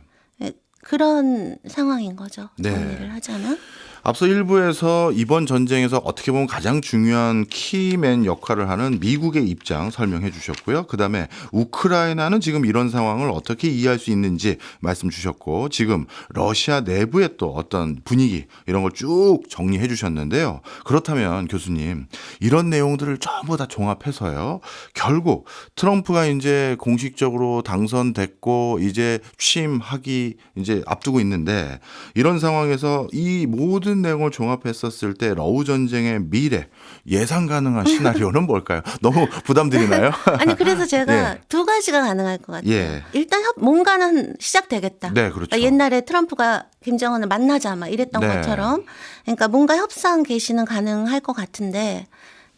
그런 상황인 거죠. 네. 정리를 하자면. 앞서 일부에서 이번 전쟁에서 어떻게 보면 가장 중요한 키맨 역할을 하는 미국의 입장 설명해 주셨고요. 그다음에 우크라이나는 지금 이런 상황을 어떻게 이해할 수 있는지 말씀 주셨고 지금 러시아 내부의 또 어떤 분위기 이런 걸 쭉 정리해 주셨는데요. 그렇다면 교수님 이런 내용들을 전부 다 종합해서요. 결국 트럼프가 이제 공식적으로 당선됐고 이제 취임하기 이제 앞두고 있는데 이런 상황에서 이 모든 내용을 종합했었을 때 러우 전쟁의 미래 예상 가능한 시나리오는 뭘까요? 너무 부담드리나요? 아니 그래서 제가 예. 두 가지가 가능할 것 같아요. 예. 일단 뭔가는 시작되겠다. 네, 그렇죠. 그러니까 옛날에 트럼프가 김정은을 만나자 막 이랬던 네. 것처럼 그러니까 뭔가 협상 개시는 가능할 것 같은데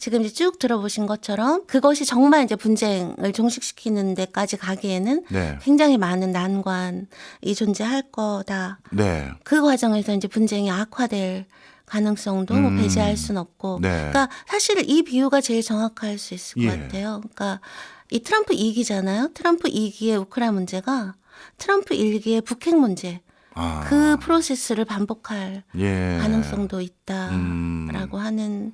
지금 이제 쭉 들어보신 것처럼 그것이 정말 이제 분쟁을 종식시키는 데까지 가기에는 네. 굉장히 많은 난관이 존재할 거다. 네. 그 과정에서 이제 분쟁이 악화될 가능성도 뭐 배제할 수는 없고. 네. 그러니까 사실 이 비유가 제일 정확할 수 있을 것 예. 같아요. 그러니까 이 트럼프 2기잖아요. 트럼프 2기의 우크라이나 문제가 트럼프 1기의 북핵 문제. 아. 그 프로세스를 반복할 예. 가능성도 있다라고 하는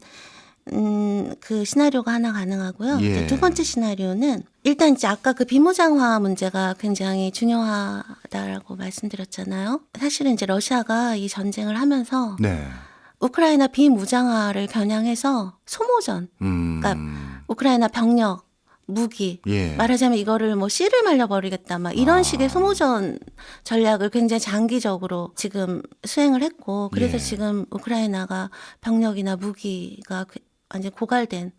그 시나리오가 하나 가능하고요. 예. 이제 두 번째 시나리오는 일단 이제 아까 그 비무장화 문제가 굉장히 중요하다라고 말씀드렸잖아요. 사실은 이제 러시아가 이 전쟁을 하면서 네. 우크라이나 비무장화를 겨냥해서 소모전, 그러니까 우크라이나 병력, 무기, 예. 말하자면 이거를 뭐 씨를 말려버리겠다, 막 이런 식의 소모전 전략을 굉장히 장기적으로 지금 수행을 했고, 그래서 예. 지금 우크라이나가 병력이나 무기가 완전 고갈된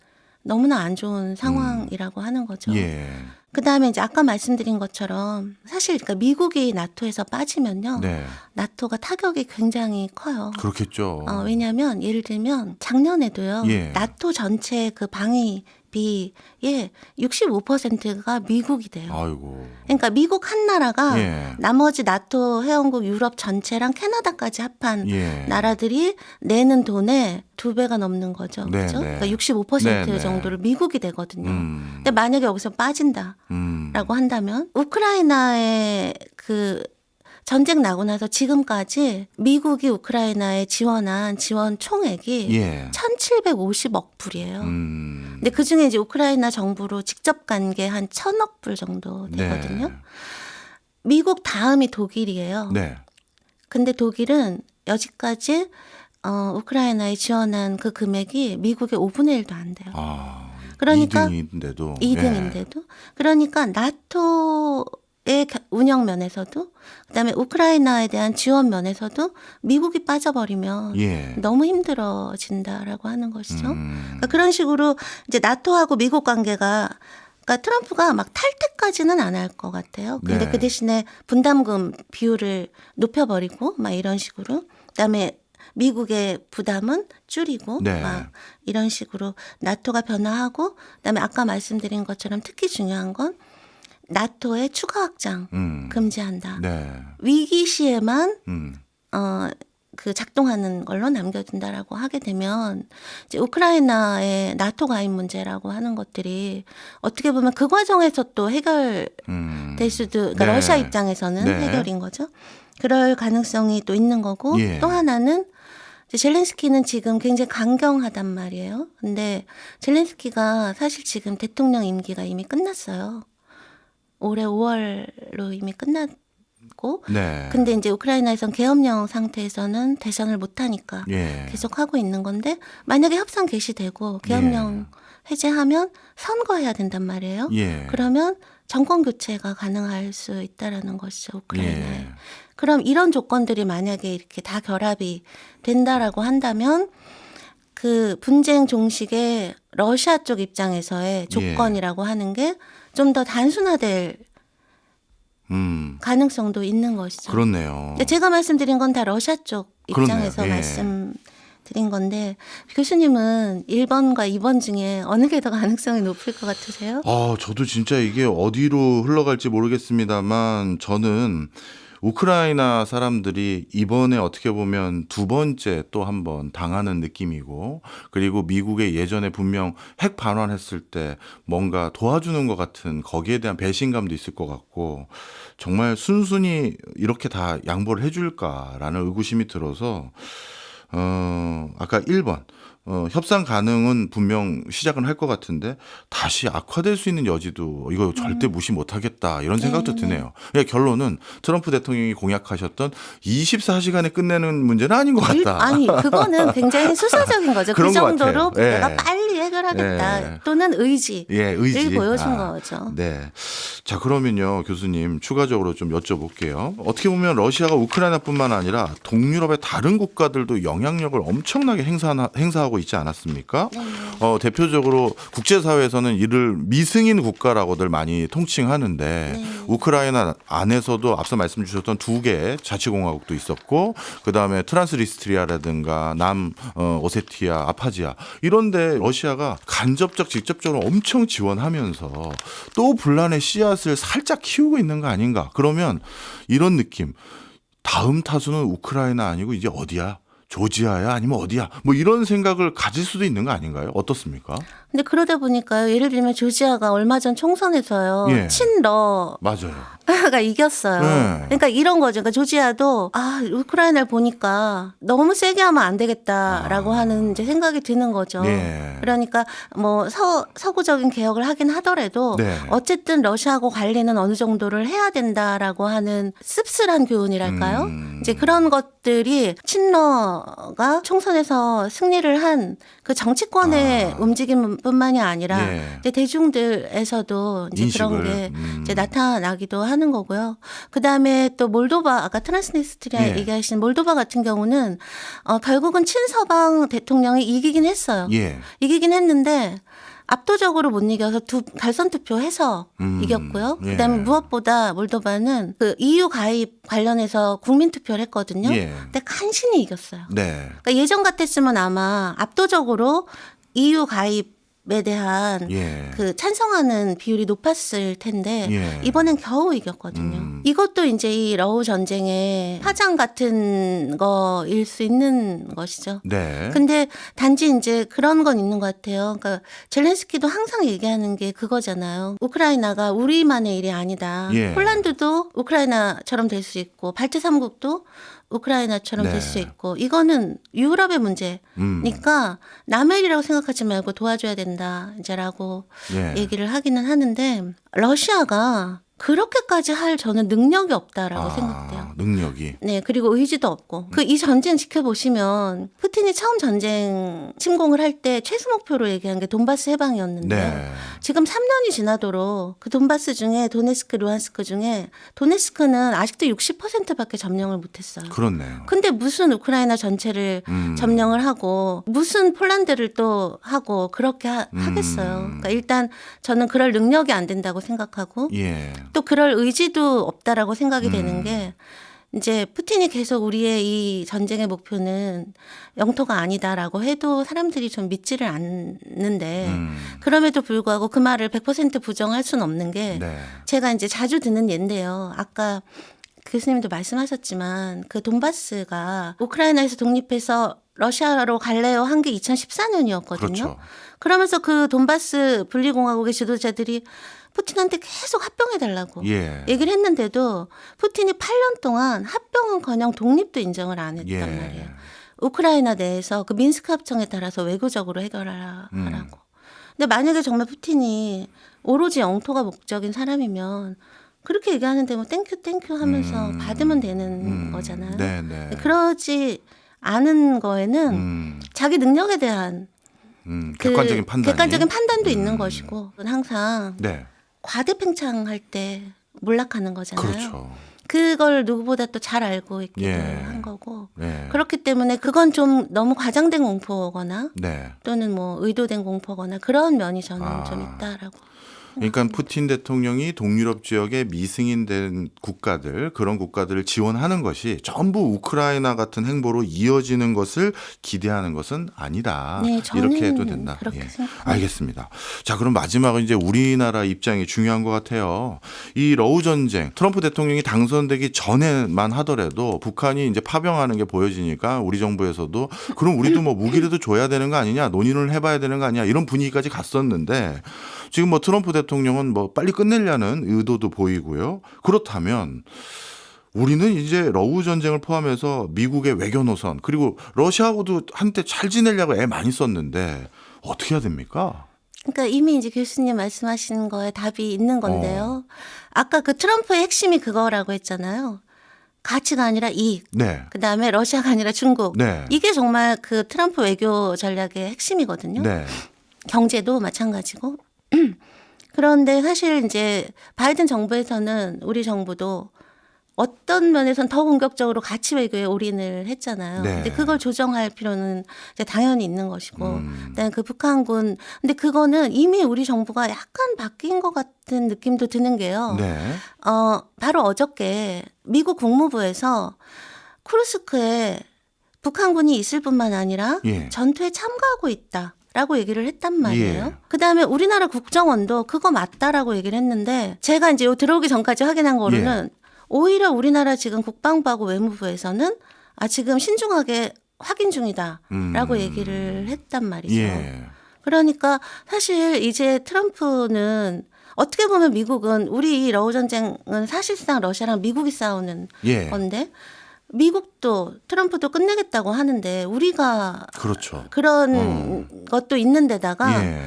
너무나 안 좋은 상황이라고 하는 거죠. 예. 그 다음에 이제 아까 말씀드린 것처럼 사실 그러니까 미국이 나토에서 빠지면요, 네. 나토가 타격이 굉장히 커요. 그렇겠죠. 왜냐하면 예를 들면 작년에도요, 예. 나토 전체 그 방위비의 65%가 미국이 돼요. 아이고. 그러니까 미국 한 나라가 예. 나머지 나토 회원국 유럽 전체랑 캐나다까지 합한 예. 나라들이 내는 돈의 2배가 넘는 거죠. 네, 그렇죠? 네. 그러니까 65% 네, 네. 정도를 미국이 되거든요. 음. 근데 만약에 여기서 빠진다라고 한다면 우크라이나의 그 전쟁 나고 나서 지금까지 미국이 우크라이나에 지원한 지원 총액이 예. 1,750억 불이에요. 근데 그 중에 이제 우크라이나 정부로 직접 간 게 한 1,000억 불 정도 되거든요. 네. 미국 다음이 독일이에요. 네. 근데 독일은 여지까지 우크라이나에 지원한 그 금액이 미국의 5분의 1도 안 돼요. 아. 그러니까 2등인데도. 2등인데도. 그러니까 나토의 운영 면에서도 그다음에 우크라이나에 대한 지원 면에서도 미국이 빠져버리면 예. 너무 힘들어진다라고 하는 것이죠. 음. 그러니까 그런 식으로 이제 나토하고 미국 관계가 그러니까 트럼프가 막 탈퇴까지는 안 할 것 같아요. 근데 네. 그 대신에 분담금 비율을 높여버리고 막 이런 식으로 그다음에 미국의 부담은 줄이고 네. 막 이런 식으로 나토가 변화하고 그다음에 아까 말씀드린 것처럼 특히 중요한 건 나토의 추가 확장 금지한다. 네. 위기 시에만 음. 그 작동하는 걸로 남겨둔다라고 하게 되면 이제 우크라이나의 나토 가입 문제라고 하는 것들이 어떻게 보면 그 과정에서 또 해결될 수도 그러니까 네. 러시아 입장에서는 네. 해결인 거죠. 그럴 가능성이 또 있는 거고 예. 또 하나는 이제 젤렌스키는 지금 굉장히 강경하단 말이에요. 근데 젤렌스키가 사실 지금 대통령 임기가 이미 끝났어요. 올해 5월로 이미 있고 네. 근데 이제 우크라이나에선 계엄령 상태에서는 대선을 못 하니까 예. 계속 하고 있는 건데 만약에 협상 개시되고 계엄령 해제하면 선거해야 된단 말이에요. 예. 그러면 정권 교체가 가능할 수 있다라는 것이죠, 우크라이나에. 예. 그럼 이런 조건들이 만약에 이렇게 다 결합이 된다라고 한다면 그 분쟁 종식의 러시아 쪽 입장에서의 조건이라고 하는 게 좀 더 단순화될 가능성도 있는 것이죠. 그렇네요. 근데 제가 말씀드린 건 다 러시아 쪽 입장에서 그렇네요. 예. 말씀드린 건데 교수님은 1번과 2번 중에 어느 게 더 가능성이 높을 것 같으세요? 저도 진짜 이게 어디로 흘러갈지 모르겠습니다만 저는 우크라이나 사람들이 이번에 어떻게 보면 두 번째 또 한 번 당하는 느낌이고 그리고 미국의 예전에 분명 핵 반환했을 때 뭔가 도와주는 것 같은 거기에 대한 배신감도 있을 것 같고 정말 순순히 이렇게 다 양보를 해줄까라는 의구심이 들어서 아까 1번 협상 가능은 분명 시작은 할 것 같은데 다시 악화될 수 있는 여지도 이거 절대 무시 못하겠다 이런 생각도 드네요. 그러니까 결론은 트럼프 대통령이 공약하셨던 24시간에 끝내는 문제는 아닌 것 같다. 아니 그거는 굉장히 수사적인 거죠. 그 그런 것 정도로 같아요. 예. 내가 빨리 해결하겠다 예. 또는 의지를 의지. 보여준 거죠. 네. 자, 그러면요, 교수님, 추가적으로 좀 여쭤볼게요. 어떻게 보면 러시아가 우크라이나뿐만 아니라 동유럽의 다른 국가들도 영향력을 엄청나게 행사하고 있지 않았습니까? 대표적으로 국제사회에서는 이를 미승인 국가라고들 많이 통칭하는데 우크라이나 안에서도 앞서 말씀 주셨던 두 개의 자치공화국도 있었고 그다음에 트란스니스트리아라든가 오세티아, 아파지아 이런데 러시아가 간접적 직접적으로 엄청 지원하면서 또 분란의 씨앗을 살짝 키우고 있는 거 아닌가? 그러면 이런 느낌. 다음 타수는 우크라이나 아니고 이제 어디야? 조지아야 아니면 어디야? 뭐 이런 생각을 가질 수도 있는 거 아닌가요? 어떻습니까? 근데 그러다 보니까요. 예를 들면 조지아가 얼마 전 총선에서요. 예. 친러 맞아요. 가 이겼어요. 네. 그러니까 이런 거죠. 그러니까 조지아도 우크라이나를 보니까 너무 세게 하면 안 되겠다라고 하는 이제 생각이 드는 거죠. 네. 그러니까 뭐 서구적인 개혁을 하긴 하더라도 네. 어쨌든 러시아하고 관리는 어느 정도를 해야 된다라고 하는 씁쓸한 교훈이랄까요? 이제 그런 것들이 친러가 총선에서 승리를 한 그 정치권의 움직임뿐만이 아니라 예. 이제 대중들에서도 이제 그런 인식을, 게 이제 나타나기도 하는 거고요. 그 다음에 또 몰도바 아까 트란스니스트리아 예. 얘기하신 몰도바 같은 경우는 결국은 친서방 대통령이 이기긴 했어요. 예. 이기긴 했는데 압도적으로 못 이겨서 결선 투표해서 이겼고요. 예. 그다음에 무엇보다 몰도바는 그 EU 가입 관련해서 국민 투표를 했거든요. 예. 근데 간신히 이겼어요. 네. 그러니까 예전 같았으면 아마 압도적으로 EU 가입에 대한 예. 그 찬성하는 비율이 높았을 텐데 예. 이번엔 겨우 이겼거든요. 이것도 이제 이 러우 전쟁의 파장 같은 거일 수 있는 것이죠. 네. 근데 단지 이제 그런 건 있는 것 같아요. 그러니까 젤렌스키도 항상 얘기하는 게 그거잖아요. 우크라이나가 우리만의 일이 아니다. 예. 폴란드도 우크라이나처럼 될 수 있고 발트 3국도 우크라이나처럼 네. 될 수 있고 이거는 유럽의 문제니까 남의 일이라고 생각하지 말고 도와줘야 된다 이제라고 예. 얘기를 하기는 하는데 러시아가 그렇게까지 할 저는 능력이 없다라고 생각돼요. 능력이. 네, 그리고 의지도 없고. 그 이 전쟁 지켜보시면 푸틴이 처음 전쟁 침공을 할 때 최소 목표로 얘기한 게 돈바스 해방이었는데 네. 지금 3년이 지나도록 그 돈바스 중에 도네스크, 루안스크 중에 도네스크는 아직도 60%밖에 점령을 못했어요. 그렇네요. 근데 무슨 우크라이나 전체를 점령을 하고 무슨 폴란드를 또 하고 그렇게 하겠어요. 그러니까 일단 저는 그럴 능력이 안 된다고 생각하고 예. 또 그럴 의지도 없다라고 생각이 되는 게 이제 푸틴이 계속 우리의 이 전쟁의 목표는 영토가 아니다라고 해도 사람들이 좀 믿지를 않는데 그럼에도 불구하고 그 말을 100% 부정할 수는 없는 게 네. 제가 이제 자주 듣는 예인데요. 아까 교수님도 말씀하셨지만 그 돈바스가 우크라이나에서 독립해서 러시아로 갈래요 한 게 2014년이었거든요. 그렇죠. 그러면서 그 돈바스 분리공화국의 지도자들이 푸틴한테 계속 합병해달라고 예. 얘기를 했는데도 푸틴이 8년 동안 합병은커녕 독립도 인정을 안 했단 예. 말이에요. 우크라이나 내에서 그 민스크 합청에 따라서 외교적으로 해결하라고. 근데 만약에 정말 푸틴이 오로지 영토가 목적인 사람이면 그렇게 얘기하는데 뭐 땡큐 하면서 받으면 되는 거잖아요. 네네. 그러지 않은 거에는 자기 능력에 대한 그 객관적인 판단이. 객관적인 판단도 있는 것이고 항상 네. 과대팽창할 때 몰락하는 거잖아요. 그렇죠. 그걸 누구보다 또 잘 알고 있기도 예. 한 거고 네. 그렇기 때문에 그건 좀 너무 과장된 공포거나 네. 또는 뭐 의도된 공포거나 그런 면이 저는 좀 있다라고. 그러니까 푸틴 대통령이 동유럽 지역의 미승인된 국가들 그런 국가들을 지원하는 것이 전부 우크라이나 같은 행보로 이어지는 것을 기대하는 것은 아니다. 네, 저는 이렇게 해도 된다. 그렇게 예. 생각합니다. 알겠습니다. 자, 그럼 마지막은 이제 우리나라 입장이 중요한 것 같아요. 이 러우 전쟁 트럼프 대통령이 당선되기 전에만 하더라도 북한이 이제 파병하는 게 보여지니까 우리 정부에서도 그럼 우리도 뭐 무기라도 줘야 되는 거 아니냐 논의를 해봐야 되는 거 아니냐 이런 분위기까지 갔었는데 지금 뭐 트럼프 대통령은 뭐 빨리 끝내려는 의도도 보이고요. 그렇다면 우리는 이제 러우 전쟁을 포함해서 미국의 외교 노선 그리고 러시아하고도 한때 잘 지내려고 애 많이 썼는데 어떻게 해야 됩니까? 그러니까 이미 이제 교수님 말씀하신 거에 답이 있는 건데요. 아까 그 트럼프의 핵심이 그거라고 했잖아요. 가치가 아니라 이익. 네. 그다음에 러시아가 아니라 중국. 네. 이게 정말 그 트럼프 외교 전략의 핵심이거든요. 네. 경제도 마찬가지고. 그런데 사실 이제 바이든 정부에서는 우리 정부도 어떤 면에서는 더 공격적으로 가치 외교에 올인을 했잖아요. 네. 근데 그걸 조정할 필요는 이제 당연히 있는 것이고, 그다음에 그 북한군. 근데 그거는 이미 우리 정부가 약간 바뀐 것 같은 느낌도 드는 게요. 네. 바로 어저께 미국 국무부에서 쿠르스크에 북한군이 있을 뿐만 아니라 예. 전투에 참가하고 있다. 라고 얘기를 했단 말이에요. 예. 그다음에 우리나라 국정원도 그거 맞다라고 얘기를 했는데 제가 이제 들어오기 전까지 확인한 거로는 오히려 우리나라 지금 국방부하고 외무부에서는 지금 신중하게 확인 중이다라고 얘기를 했단 말이죠. 예. 그러니까 사실 이제 트럼프는 어떻게 보면 미국은 우리 이 러우 전쟁은 사실상 러시아랑 미국이 싸우는 예. 건데 미국도 트럼프도 끝내겠다고 하는데 우리가 그렇죠. 그런 것도 있는 데다가 예.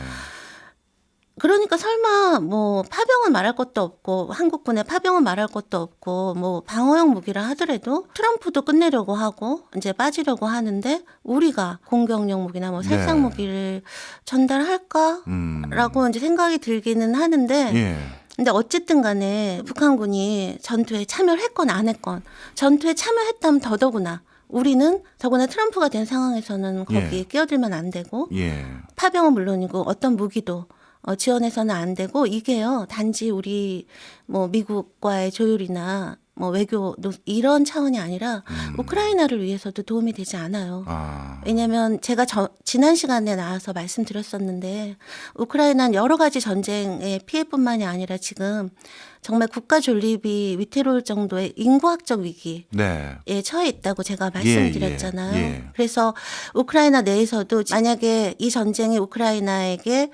그러니까 설마 뭐 파병은 말할 것도 없고 한국군의 파병은 말할 것도 없고 뭐 방어용 무기라 하더라도 트럼프도 끝내려고 하고 이제 빠지려고 하는데 우리가 공격용 무기나 뭐 살상 무기를 전달할까라고 이제 생각이 들기는 하는데 예. 근데 어쨌든 간에 북한군이 전투에 참여를 했건 안 했건 전투에 참여했다면 더더구나 우리는 더구나 트럼프가 된 상황에서는 거기에 끼어들면 안 되고 예. 파병은 물론이고 어떤 무기도 지원해서는 안 되고 이게요 단지 우리 뭐 미국과의 조율이나 뭐 외교 이런 차원이 아니라 우크라이나를 위해서도 도움이 되지 않아요. 왜냐하면 제가 지난 시간에 나와서 말씀드렸었는데 우크라이나는 여러 가지 전쟁의 피해뿐만이 아니라 지금 정말 국가 존립이 위태로울 정도의 인구학적 위기에 처해 있다고 제가 말씀드렸잖아요. 그래서 우크라이나 내에서도 만약에 이 전쟁이 우크라이나에게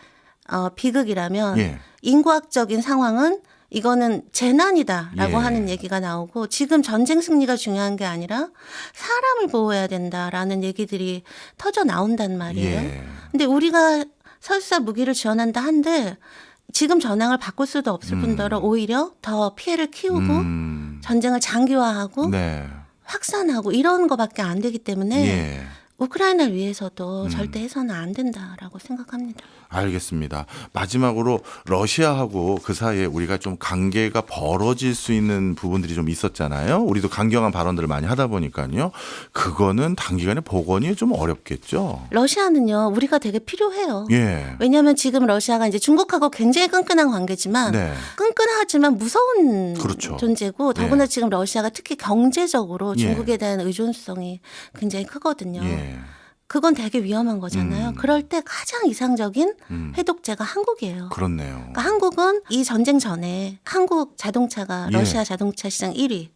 비극이라면 인구학적인 상황은 이거는 재난이다라고 하는 얘기가 나오고 지금 전쟁 승리가 중요한 게 아니라 사람을 보호해야 된다라는 얘기들이 터져 나온단 말이에요. 근데 우리가 설사 무기를 지원한다 한들 지금 전황을 바꿀 수도 없을 뿐더러 오히려 더 피해를 키우고 전쟁을 장기화하고 확산하고 이런 거밖에 안 되기 때문에 우크라이나를 위해서도 절대 해서는 안 된다라고 생각합니다. 알겠습니다. 마지막으로 러시아하고 그 사이에 우리가 좀 관계가 벌어질 수 있는 부분들이 좀 있었잖아요. 우리도 강경한 발언들을 많이 하다 보니까요. 그거는 단기간에 복원이 좀 어렵겠죠. 러시아는요. 우리가 되게 필요해요. 예. 왜냐하면 지금 러시아가 이제 중국하고 굉장히 끈끈한 관계지만 끈끈하지만 무서운 존재고 더구나 지금 러시아가 특히 경제적으로 중국에 대한 의존성이 굉장히 크거든요. 그건 되게 위험한 거잖아요. 그럴 때 가장 이상적인 해독제가 한국이에요. 그렇네요. 그러니까 한국은 이 전쟁 전에 한국 자동차가 러시아 자동차 시장 1위,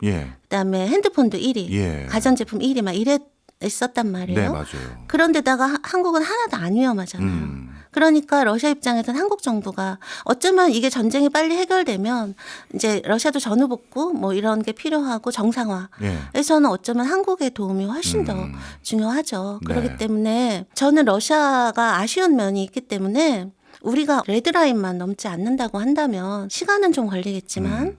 그다음에 핸드폰도 1위, 가전제품 1위 막 이랬었단 말이에요. 네, 맞아요. 그런데다가 한국은 하나도 안 위험하잖아요. 그러니까 러시아 입장에서는 한국 정부가 어쩌면 이게 전쟁이 빨리 해결되면 이제 러시아도 전후복구 뭐 이런 게 필요하고 정상화에서는 어쩌면 한국의 도움이 훨씬 더 중요하죠. 그렇기 때문에 저는 러시아가 아쉬운 면이 있기 때문에 우리가 레드라인만 넘지 않는다고 한다면 시간은 좀 걸리겠지만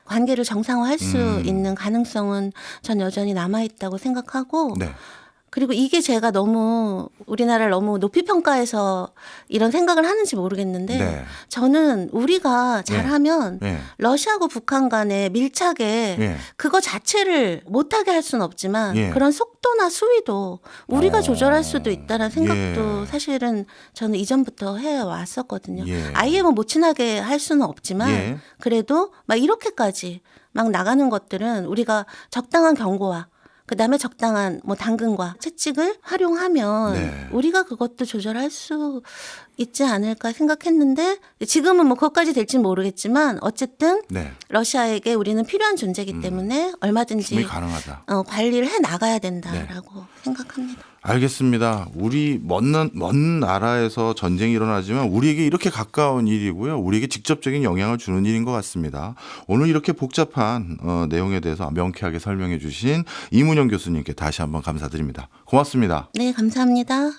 관계를 정상화할 수 있는 가능성은 전 여전히 남아있다고 생각하고 네. 그리고 이게 제가 너무 우리나라를 너무 높이 평가해서 이런 생각을 하는지 모르겠는데 네. 저는 우리가 잘하면 네. 러시아하고 북한 간의 밀착에 네. 그거 자체를 못하게 할 수는 없지만 예. 그런 속도나 수위도 우리가 조절할 수도 있다는 생각도 예. 사실은 저는 이전부터 해왔었거든요. 예. 아예 뭐 못 친하게 할 수는 없지만 예. 그래도 막 이렇게까지 막 나가는 것들은 우리가 적당한 경고와 그다음에 적당한 뭐 당근과 채찍을 활용하면 네. 우리가 그것도 조절할 수 있지 않을까 생각했는데 지금은 뭐 그것까지 될지는 모르겠지만 어쨌든 네. 러시아에게 우리는 필요한 존재이기 때문에 충분히 얼마든지 가능하다. 관리를 해 나가야 된다라고 생각합니다. 알겠습니다. 우리 먼 나라에서 전쟁이 일어나지만 우리에게 이렇게 가까운 일이고요. 우리에게 직접적인 영향을 주는 일인 것 같습니다. 오늘 이렇게 복잡한 내용에 대해서 명쾌하게 설명해 주신 이문영 교수님께 다시 한번 감사드립니다. 고맙습니다. 네, 감사합니다.